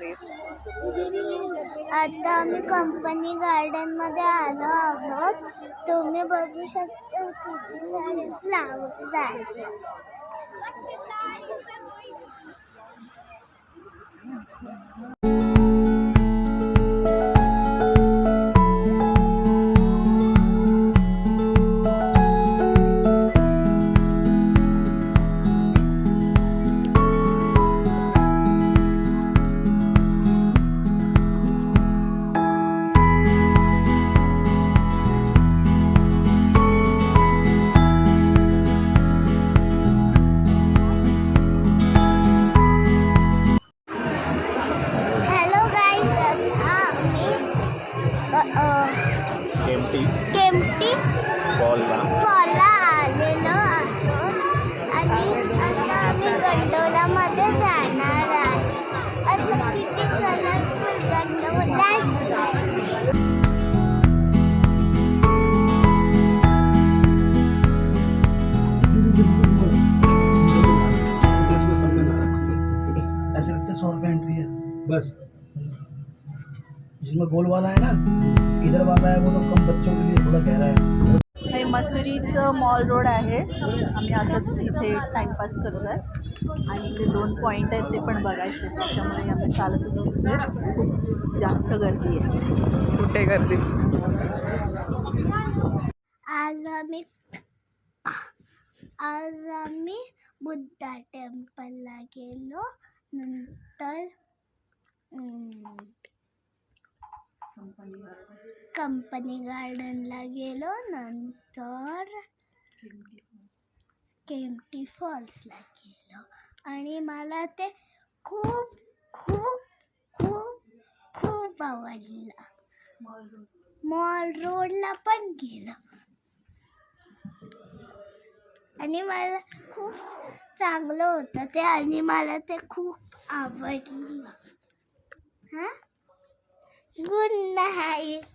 Dress? आता आम्ही company garden मध्ये आलो आहोत. तुम्ही बघू शकता किती सारे फ्लावर्स आहेत. हॅलो गाईज, आम्ही केम्प्टी फॉलला आलेलो आहोत आणि आता आम्ही गंडोलामध्ये जाणार आहे. आता किती कलरफुल गंडोला ऐसे लगता है 100 रुपये एंट्री है बस. जिसमें गोल वाला है ना, इधर वाला है वो तो कम बच्चों के लिए थोड़ा गहरा है. हे मसुरीचं मॉल रोड आहे. आम्ही असंच इथे टाइमपास करतो आहे आणि इथे 2 पॉईंट आहेत ते पण बघायचे, त्याच्यामुळे आम्ही चालतच फिरतोय. खूप जास्त गर्दी आहे. कुठे गर्दी? आज आम्ही बुद्धा टेम्पलला गेलो. नंतर कंपनी गार्डनला गेलो. नंतर केम्प्टी फॉल्सला गेलो आणि मला ते खूप खूप खूप खूप आवडलं. मॉल रोडला पण गेलो आणि मला खूप चांगलं होतं ते आणि मला ते खूप आवडलं. Good night.